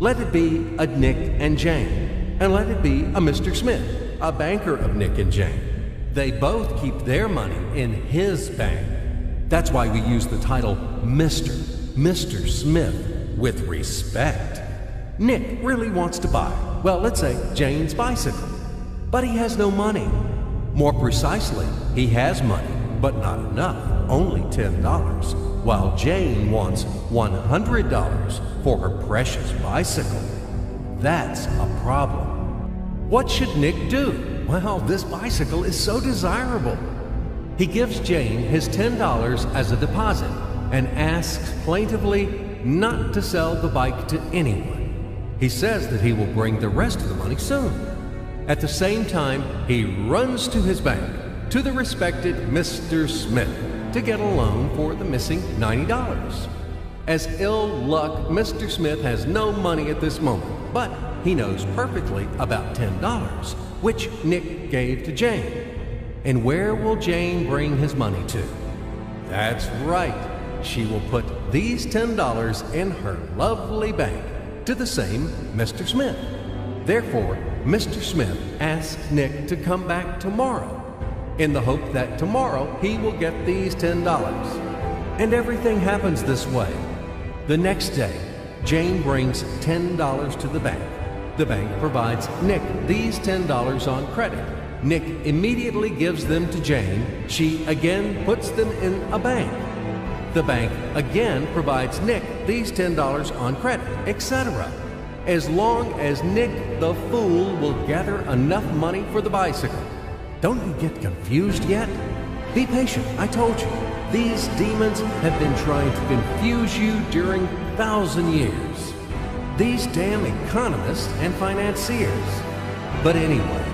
Let it be a Nick and Jane, and let it be a Mr. Smith, a banker of Nick and Jane. They both keep their money in his bank. That's why we use the title Mr. Smith with respect. Nick really wants to buy, well, let's say Jane's bicycle, but he has no money. More precisely, he has money, but not enough, only $10, while Jane wants $100 for her precious bicycle. That's a problem. What should Nick do? Well, this bicycle is so desirable. He gives Jane his $10 as a deposit and asks plaintively not to sell the bike to anyone. He says that he will bring the rest of the money soon. At the same time, he runs to his bank, to the respected Mr. Smith, to get a loan for the missing $90. As ill luck, Mr. Smith has no money at this moment, but he knows perfectly about $10, which Nick gave to Jane. And where will Jane bring his money to? That's right. She will put these $10 in her lovely bank to the same Mr. Smith. Therefore, Mr. Smith asks Nick to come back tomorrow in the hope that tomorrow he will get these $10. And everything happens this way. The next day, Jane brings $10 to the bank. The bank provides Nick these $10 on credit. Nick immediately gives them to Jane. She again puts them in a bank. The bank again provides Nick these $10 on credit, etc. As long as Nick the fool will gather enough money for the bicycle. Don't you get confused yet? Be patient, I told you. These demons have been trying to confuse you during 1,000 years. These damn economists and financiers. But anyway,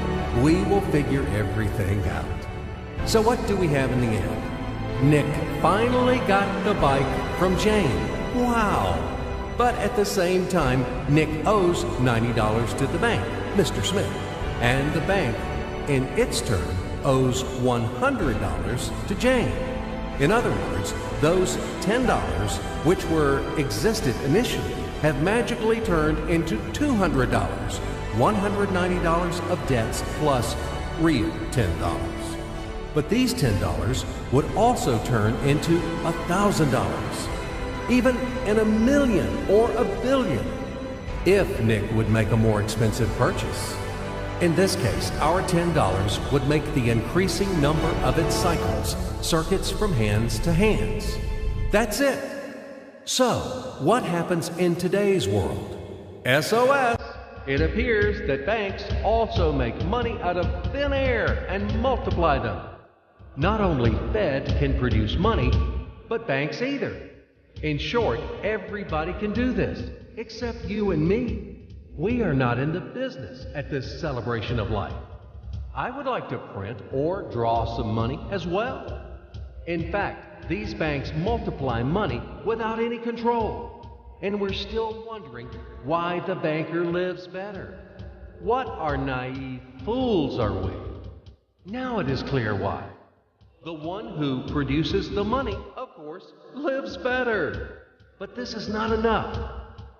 we will figure everything out. So what do we have in the end? Nick finally got the bike from Jane. Wow! But at the same time, Nick owes $90 to the bank, Mr. Smith, and the bank, in its turn, owes $100 to Jane. In other words, those $10, which existed initially, have magically turned into $200, $190 of debts plus real $10. But these $10 would also turn into $1,000, even in a million or a billion, if Nick would make a more expensive purchase. In this case, our $10 would make the increasing number of its cycles, circuits from hands to hands. That's it. So, what happens in today's world? SOS! It appears that banks also make money out of thin air and multiply them. Not only Fed can produce money, but banks either. In short, everybody can do this, except you and me. We are not in the business at this celebration of life. I would like to print or draw some money as well. In fact, these banks multiply money without any control. And we're still wondering why the banker lives better. What are naive fools are we? Now it is clear why. The one who produces the money, of course, lives better. But this is not enough.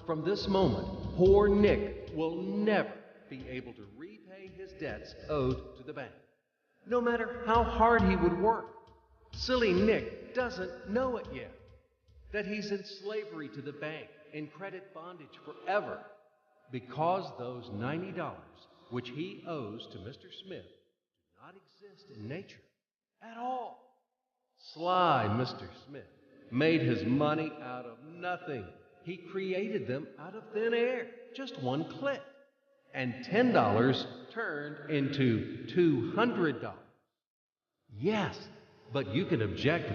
From this moment, poor Nick will never be able to repay his debts owed to the bank, no matter how hard he would work. Silly Nick doesn't know it yet, that he's in slavery to the bank, in credit bondage forever, because those $90 which he owes to Mr. Smith do not exist in nature at all. Sly Mr. Smith made his money out of nothing. He created them out of thin air, just one click. And $10 turned into $200. Yes, but you can object